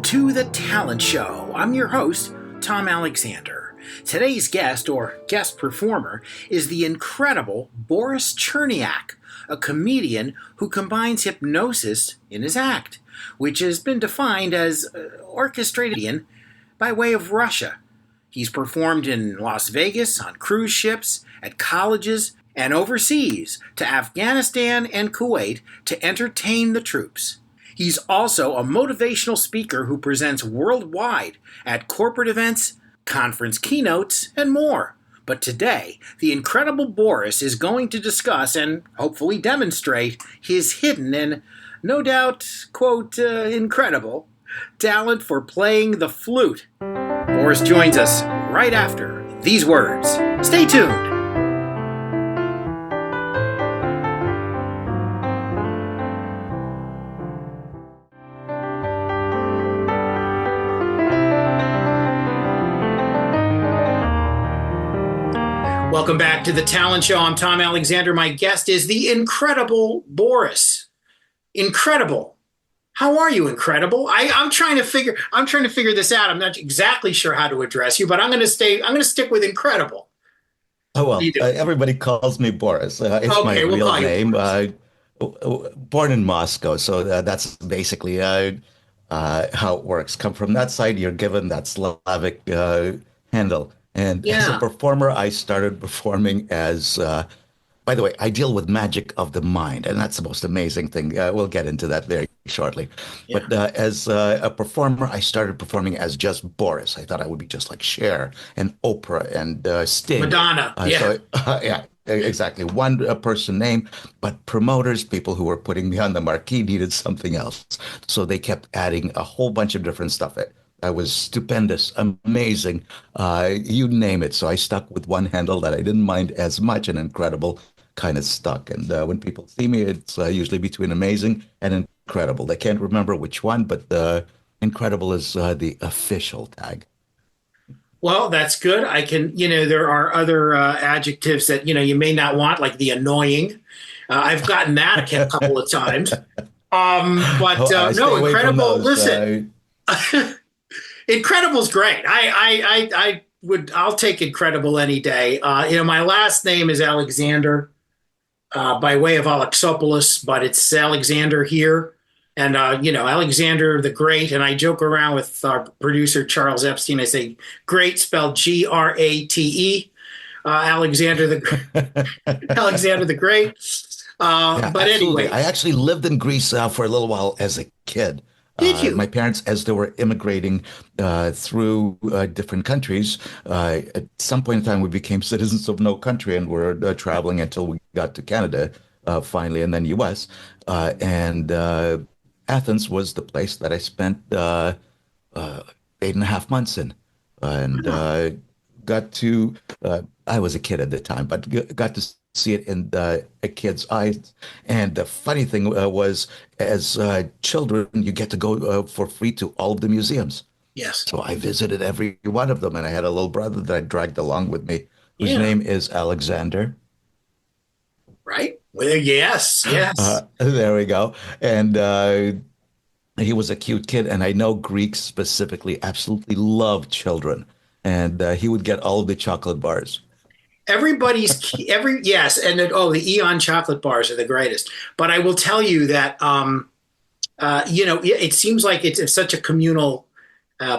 Welcome to The Talent Show. I'm your host, Tom Alexander. Today's guest, or guest performer, is the incredible Boris Cherniak, a comedian who combines hypnosis in his act, which has been defined as orchestrated by way of Russia. He's performed in Las Vegas, on cruise ships, at colleges, and overseas to Afghanistan and Kuwait to entertain the troops. He's also a motivational speaker who presents worldwide at corporate events, conference keynotes, and more. But today, the Incredible Boris is going to discuss and hopefully demonstrate his hidden and, no doubt, quote, incredible talent for playing the flute. Boris joins us right after these words. Stay tuned. Welcome back to The Talent Show. I'm Tom Alexander. My guest is the Incredible Boris. Incredible. How are you, Incredible? I'm trying to figure this out. I'm not exactly sure how to address you, but I'm going to stick with Incredible. Oh, well, everybody calls me Boris. It's Okay, my we'll real call you name. Boris. Born in Moscow, so that's basically how it works. Come from that side, you're given that Slavic handle. And as a Yeah. performer, I started performing as, by the way, I deal with magic of the mind, and that's the most amazing thing. We'll get into that very shortly. Yeah. But as a performer, I started performing as just Boris. I thought I would be just like Cher and Oprah and Sting. Madonna. Yeah. Yeah, exactly. One person name, but promoters, people who were putting me on the marquee needed something else. So they kept adding a whole bunch of different stuff. I was stupendous, amazing, you name it. So I stuck with one handle that I didn't mind as much, and incredible kind of stuck. And when people see me, it's usually between amazing and incredible. They can't remember which one, but incredible is the official tag. Well, that's good. There are other adjectives that, you may not want, like the annoying. I've gotten that a couple of times. But I stay no, away from Incredible. those. Listen, Incredible's great. I'll take Incredible any day. My last name is Alexander, by way of Alexopoulos, but it's Alexander here. And, Alexander the Great. And I joke around with our producer, Charles Epstein. I say great spelled Grate, Alexander Alexander the Great. Yeah, But absolutely. anyway, I actually lived in Greece for a little while as a kid. did My you? parents, as they were immigrating through different countries, at some point in time, we became citizens of no country and were traveling until we got to Canada, finally, and then US. And Athens was the place that I spent 8.5 months in. And got to, I was a kid at the time, but got to see it in a kid's eyes. And the funny thing was, as children, you get to go for free to all of the museums. Yes. So I visited every one of them, and I had a little brother that I dragged along with me, whose Yeah. name is Alexander. Right. Well, yes. Yes. There we go. And he was a cute kid, and I know Greeks specifically absolutely love children. And he would get all of the chocolate bars. Yes, and the Eon chocolate bars are the greatest. But I will tell you that it seems like it's such a communal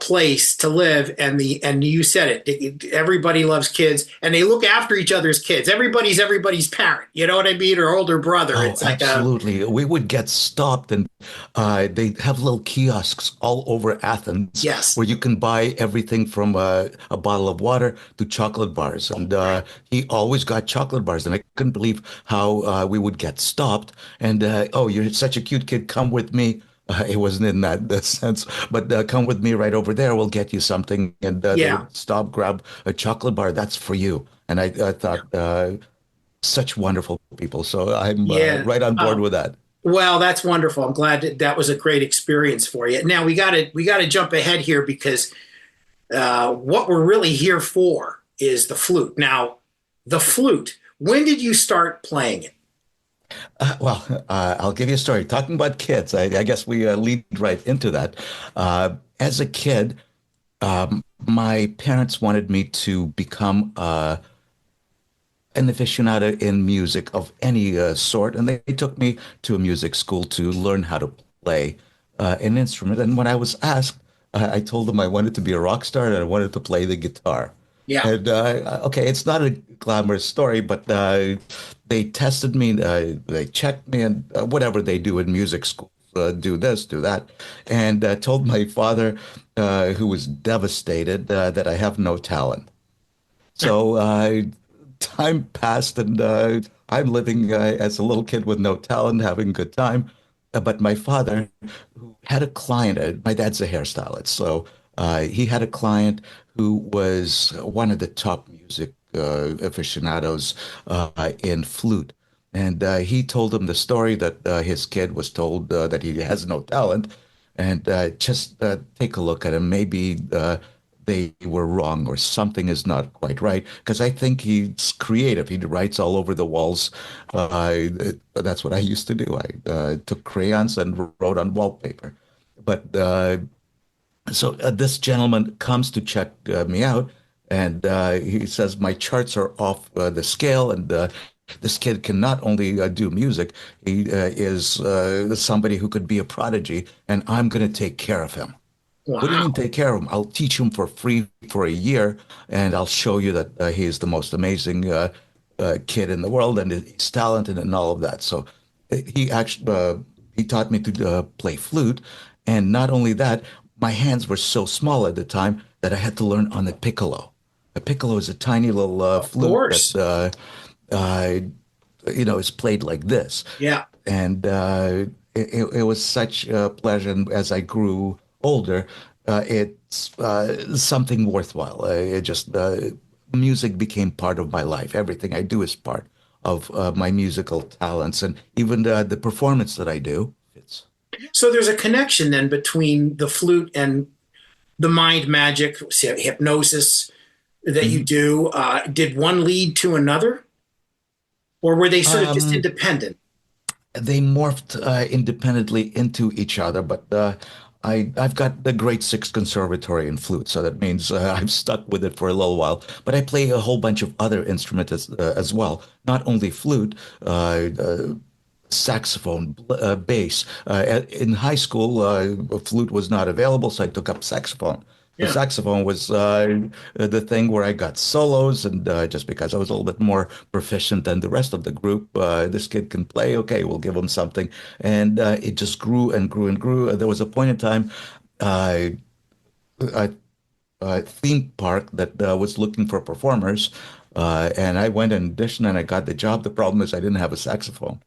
place to live, and you said it. Everybody loves kids, and they look after each other's kids. Everybody's everybody's parent. You know what I mean? Or older brother. Oh, It's like absolutely. We would get stopped, and they have little kiosks all over Athens yes. where you can buy everything from a bottle of water to chocolate bars. And he always got chocolate bars, and I couldn't believe how we would get stopped. And oh, you're such a cute kid. Come with me. It wasn't in that sense, but come with me right over there. We'll get you something. And they Yeah. would stop, grab a chocolate bar. That's for you. And I thought, such wonderful people. So I'm Yeah. right on board with that. Well, that's wonderful. I'm glad that was a great experience for you. Now we got to jump ahead here because what we're really here for is the flute. Now, the flute. When did you start playing it? I'll give you a story. Talking about kids, I guess we lead right into that. As a kid, my parents wanted me to become an aficionado in music of any sort, and they took me to a music school to learn how to play an instrument. And when I was asked, I told them I wanted to be a rock star and I wanted to play the guitar. Yeah. And okay, it's not a glamorous story, but they tested me, they checked me, and whatever they do in music school, do this, do that, and told my father, who was devastated, that I have no talent. So time passed, and I'm living as a little kid with no talent, having a good time. But my father, who had a client, my dad's a hairstylist, so he had a client who was one of the top music aficionados in flute. And he told him the story that his kid was told that he has no talent, and just take a look at him. Maybe they were wrong or something is not quite right because I think he's creative. He writes all over the walls. That's what I used to do. I took crayons and wrote on wallpaper. But this gentleman comes to check me out, and he says my charts are off the scale, and this kid can not only do music, he is somebody who could be a prodigy, and I'm going to take care of him. What do you mean Wow. take care of him? I'll teach him for free for a year, and I'll show you that he is the most amazing kid in the world, and he's talented and all of that. So he actually he taught me to play flute, and not only that, my hands were so small at the time that I had to learn on the piccolo. A piccolo is a tiny little Of flute course. that uh, is played like this. Yeah. And it was such a pleasure. And as I grew older, it's something worthwhile. It just music became part of my life. Everything I do is part of my musical talents, and even the performance that I do. It's So there's a connection then between the flute and the mind magic, say, hypnosis that you Mhm. do. Did one lead to another, or were they sort of just um, independent? they morphed independently into each other, but I've got the grade six conservatory in flute, so that means I've stuck with it for a little while. But I play a whole bunch of other instruments as well, not only flute, saxophone, bass. In high school, flute was not available, so I took up saxophone. The Yeah. saxophone was the thing where I got solos, and just because I was a little bit more proficient than the rest of the group, this kid can play. Okay, we'll give him something, and it just grew and grew and grew. There was a point in time, uh, a, a theme park that was looking for performers, and I went and auditioned, and I got the job. The problem is I didn't have a saxophone.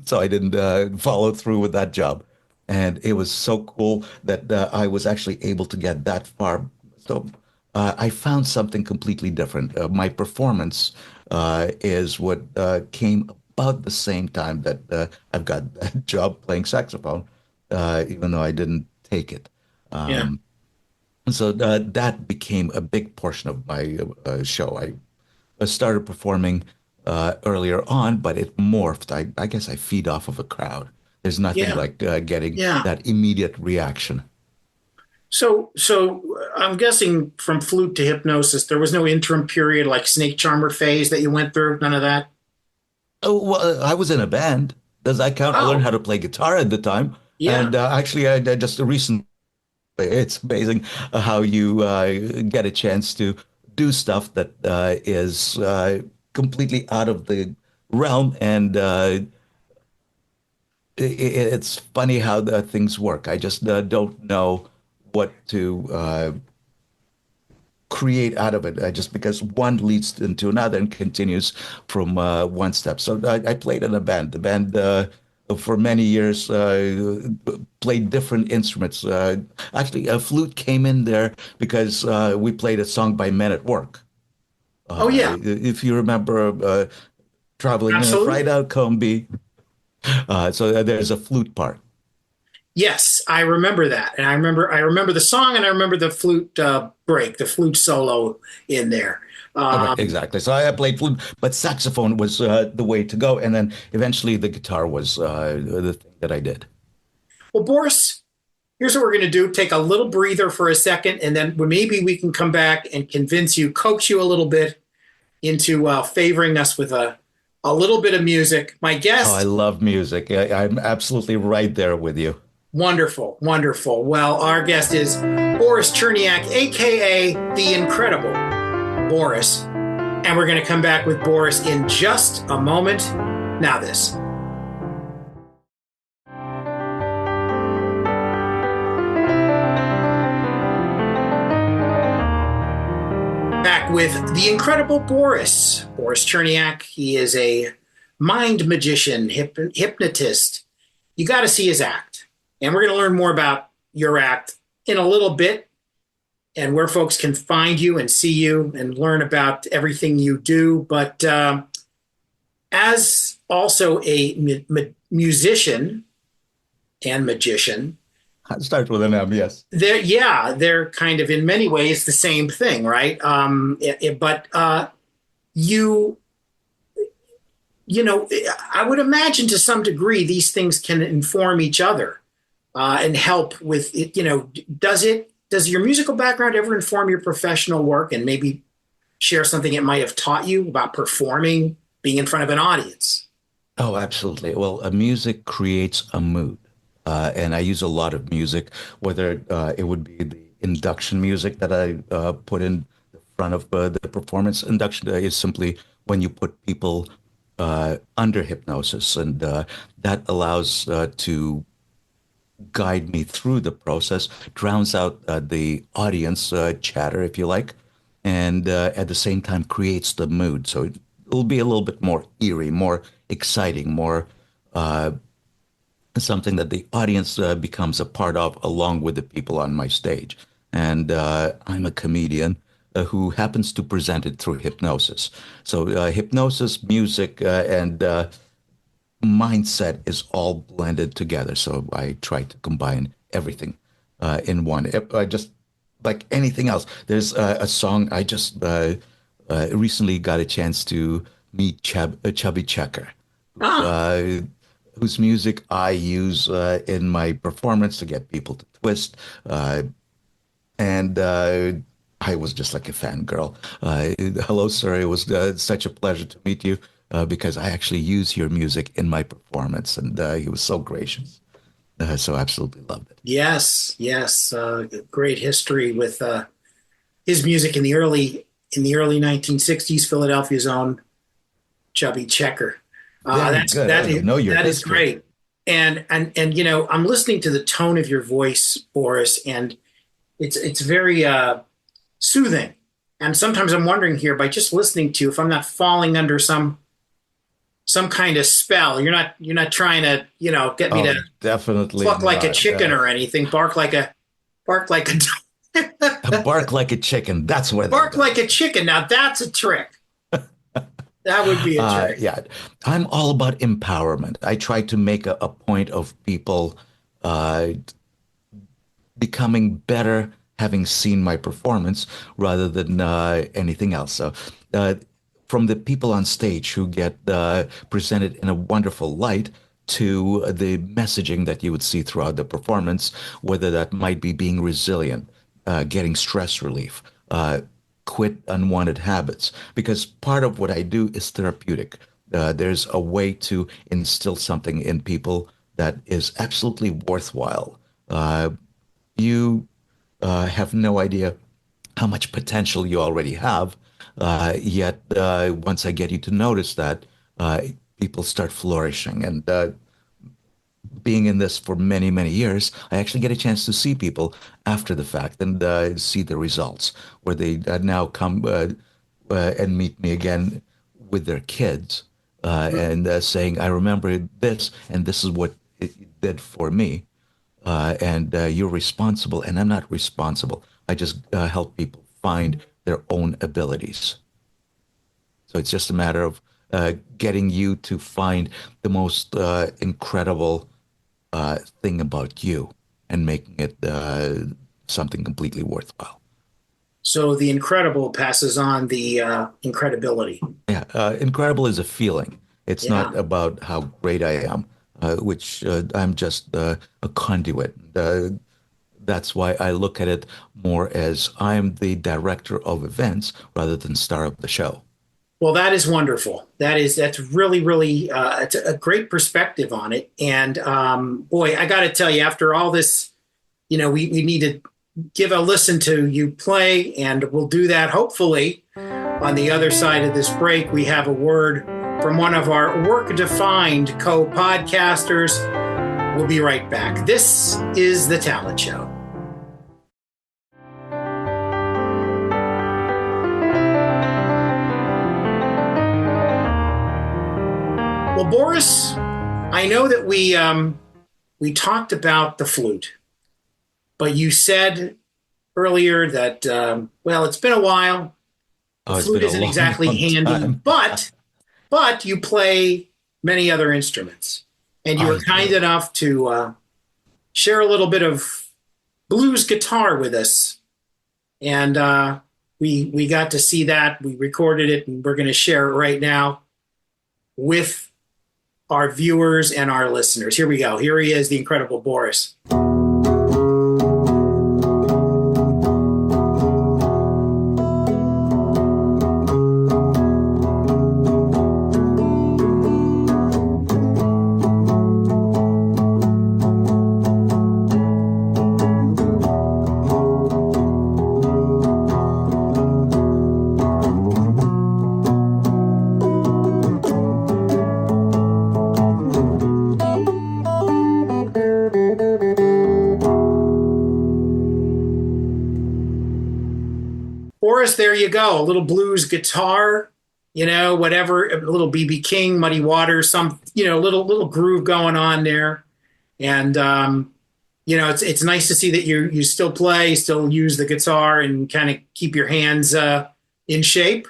So I didn't follow through with that job. And it was so cool that I was actually able to get that far. So I found something completely different. My performance is what came about the same time that I've got that job playing saxophone, even though I didn't take it. Yeah. Um, so that became a big portion of my show. I started performing earlier on, but it morphed. I guess I feed off of a crowd. There's nothing Yeah. like getting Yeah. that immediate reaction. So I'm guessing from flute to hypnosis, there was no interim period like snake charmer phase that you went through. None of that. Oh, well, I was in a band. Does that count? I learned Oh, how to play guitar at the time. yeah. And actually, I just recently, it's amazing how you get a chance to do stuff that is completely out of the realm. And it's funny how the things work. I just don't know what to create out of it, just because one leads into another and continues from one step. So I played in a band. The band for many years played different instruments. Actually, a flute came in there because we played a song by Men at Work. Oh, yeah. If you remember, traveling in a fried Absolutely. out combi. So there's a flute part. Yes, I remember that, and I remember the song, and I remember the flute break, the flute solo in there. Right, exactly. So I played flute, but saxophone was the way to go, and then eventually the guitar was the thing that I did. Well, Boris, here's what we're going to do: take a little breather for a second, and then maybe we can come back and convince you, coax you a little bit into favoring us with a little bit of music. My Oh, I guest, love music. I'm absolutely right there with you. wonderful, wonderful. Well, our guest is Boris Cherniak, aka the Incredible Boris, and we're going to come back with Boris in just a moment. Now, this. Back with the Incredible Boris. Boris Cherniak. He is a mind magician, hypnotist. You got to see his act. And we're going to learn more about your act in a little bit and where folks can find you and see you and learn about everything you do. But as also a musician and magician, It starts with an M, yes. they're kind of in many ways the same thing, right? But you you know, I would imagine to some degree these things can inform each other and help with it. You know, does your musical background ever inform your professional work and maybe share something it might have taught you about performing, being in front of an audience? Oh, absolutely. Well, music creates a mood. And I use a lot of music, whether it would be the induction music that I put in the front of the performance. Induction is simply when you put people under hypnosis, and that allows to guide me through the process, drowns out the audience chatter, if you like, and at the same time creates the mood. So it'll be a little bit more eerie, more exciting, more something that the audience becomes a part of along with the people on my stage. And I'm a comedian who happens to present it through hypnosis. So hypnosis, music, and mindset is all blended together. So I try to combine everything in one. I just like anything else. There's a song I just recently got a chance to meet Chubby Checker, Ah, uh, whose music I use in my performance to get people to twist. And I was just like a fangirl. Hello, sir. It was such a pleasure to meet you because I actually use your music in my performance. And he was so gracious. So absolutely loved it. yes, yes. Great history with his music in the early 1960s, Philadelphia's own Chubby Checker. Very That's good. Oh, you know your that is history. great. And you know, I'm listening to the tone of your voice, Boris, and it's very soothing. And sometimes I'm wondering here, by just listening to you, if I'm not falling under some kind of spell. You're not trying to, get me Oh, to definitely cluck like a not. chicken or anything, bark like a Bark like a chicken. That's where that bark like a goes. chicken. Now that's a trick. That would be a trick. Yeah, I'm all about empowerment. I try to make a point of people uh, becoming better having seen my performance rather than anything else. So, uh, from the people on stage who get presented in a wonderful light to the messaging that you would see throughout the performance, whether that might be being resilient, getting stress relief, quit unwanted habits, because part of what I do is therapeutic. There's a way to instill something in people that is absolutely worthwhile. You have no idea how much potential you already have. Yet, once I get you to notice that, people start flourishing. And being in this for many, many years, I actually get a chance to see people after the fact and see the results, where they now come and meet me again with their kids and saying, I remember this, and this is what it did for me. And you're responsible, and I'm not responsible. I just help people find their own abilities. So it's just a matter of getting you to find the most incredible thing about you and making it something completely worthwhile. So the incredible passes on the incredibility. Yeah, incredible is a feeling. It's Yeah. not about how great I am, which I'm just a conduit. That's why I look at it more as I'm the director of events rather than star of the show. Well, that is wonderful. That's really, really it's a great perspective on it. And boy, I got to tell you, after all this, we need to give a listen to you play, and we'll do that hopefully on the other side of this break. We have a word from one of our work-defined co-podcasters. We'll be right back. This is The Talent Show. Well, Boris, I know that we talked about the flute, but you said earlier that well, it's been a while. The Oh, it's flute been a isn't long, exactly long handy, time. but you play many other instruments, and you were I kind do. enough to share a little bit of blues guitar with us, and we got to see that. We recorded it, and we're going to share it right now with our viewers and our listeners. Here we go. Here he is, the incredible Boris. Boris, there you go. A little blues guitar, whatever, a little BB King, Muddy Waters, some, little groove going on there. And it's nice to see that you still play, still use the guitar, and kind of keep your hands in shape.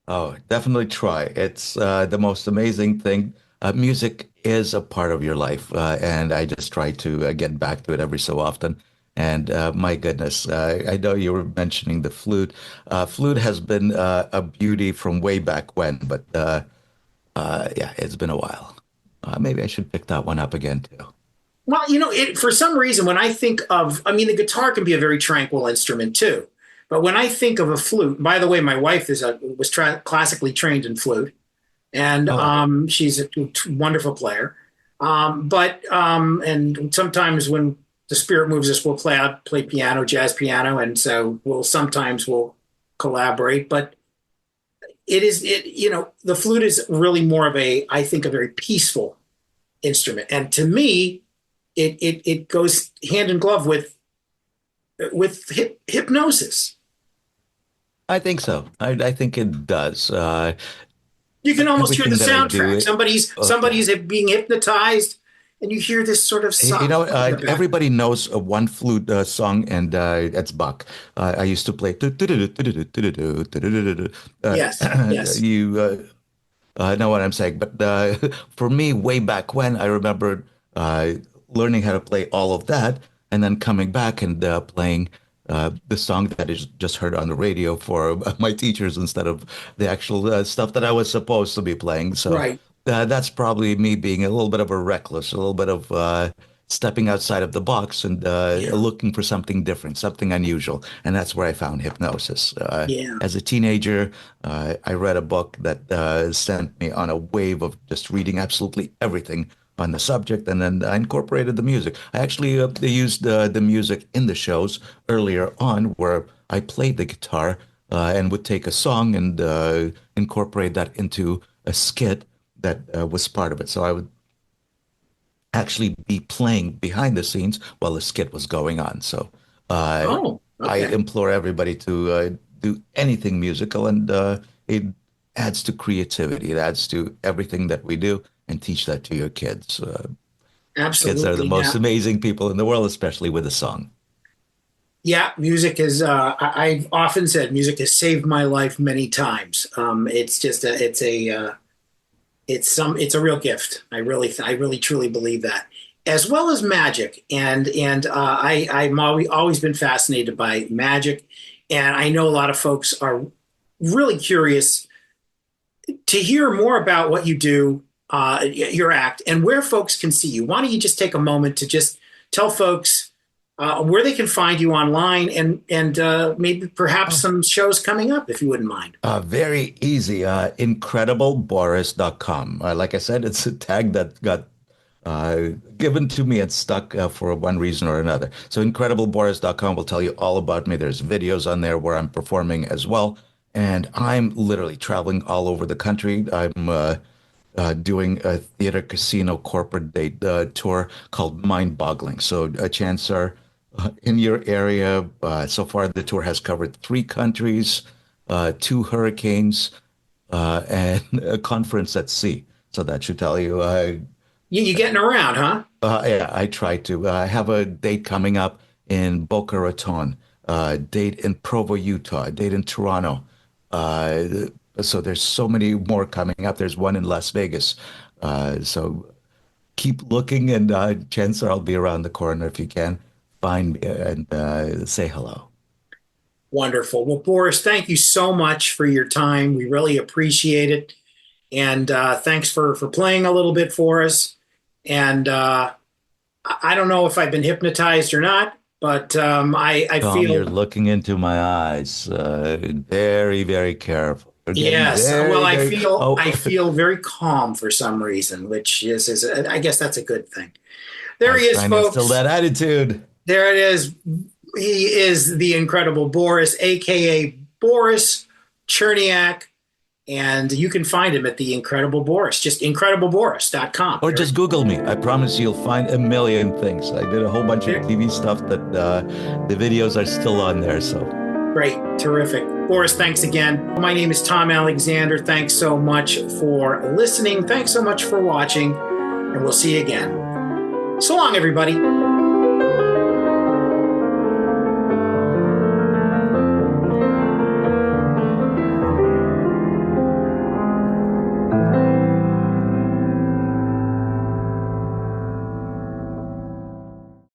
Oh, definitely try. It's the most amazing thing. Music is a part of your life, and I just try to get back to it every so often. And my goodness, I know you were mentioning the flute. Flute has been a beauty from way back when, but yeah, it's been a while. Maybe I should pick that one up again too. Well, for some reason, when I think of, I mean, the guitar can be a very tranquil instrument too. But when I think of a flute, by the way, my wife was classically trained in flute, and Oh, she's a wonderful player. And sometimes when the spirit moves us, we'll play piano, jazz piano, and so we'll collaborate. But the flute is really more of I think, a very peaceful instrument, and to me, it goes hand in glove with hypnosis. I think so. I think it does. You can almost hear the Everything that I do, soundtrack. yeah. Somebody's being hypnotized, and you hear this sort of soft in the back. Everybody knows one flute song, and it's Bach. I used to play. Yes, yes, You know what I'm saying. But for me, way back when, I remember uh, learning how to play all of that and then coming back and playing the song that is just heard on the radio for my teachers instead of the actual stuff that I was supposed to be playing. So right. that's probably me being a little bit of a reckless, a little bit of stepping outside of the box and Yeah, looking for something different, something unusual. And that's where I found hypnosis. yeah. As a teenager, I read a book that sent me on a wave of just reading absolutely everything on the subject, and then I incorporated the music. I actually used the music in the shows earlier on, where I played the guitar and would take a song and incorporate that into a skit that was part of it. So I would actually be playing behind the scenes while the skit was going on. So uh, Oh, I okay. implore everybody to do anything musical, and it adds to creativity. It adds to everything that we do, and teach that to your kids. Kids are the Absolutely. most Now, amazing people in the world, especially with a song. yeah, music is. I've often said music has saved my life many times. It's just it's a real gift. I really truly believe that, as well as magic. And I'm always been fascinated by magic, And I know a lot of folks are really curious to hear more about what you do, your act, and where folks can see you. Why don't you just take a moment to just tell folks where they can find you online, and maybe perhaps Oh, some shows coming up, if you wouldn't mind. very easy. Incredibleboris.com. Like I said, it's a tag that got given to me and stuck for one reason or another. So incredibleboris.com will tell you all about me. There's videos on there where I'm performing as well. And I'm literally traveling all over the country. I'm doing a theater casino corporate date tour called Mind Boggling. So chances are in your area. So far, the tour has covered 3 countries, 2 hurricanes, and a conference at sea. So that should tell you. You getting around, huh? Yeah, I try to. I have a date coming up in Boca Raton, date in Provo, Utah, date in Toronto. Uh, so there's so many more coming up. There's one in Las Vegas. So keep looking, and chances are I'll be around the corner if you can find me and say hello. Wonderful. Well, Boris, thank you so much for your time. We really appreciate it. And thanks for playing a little bit for us. And I don't know if I've been hypnotized or not, but I Tom, you're feel, looking into my eyes. Very, very careful. You're getting yes. Well, very, very. I Oh, feel very calm for some reason, which is I guess that's a good thing. There I'm he is, trying to instill folks. that attitude. There it is. He is the Incredible Boris, aka Boris Cherniak, and you can find him at the Incredible Boris, just incredibleboris.com. Or just Google me. I promise you'll find a million things. I did a whole bunch of TV stuff that the videos are still on there. So Great, terrific. Boris, thanks again. My name is Tom Alexander. Thanks so much for listening. Thanks so much for watching, and we'll see you again. So long, everybody.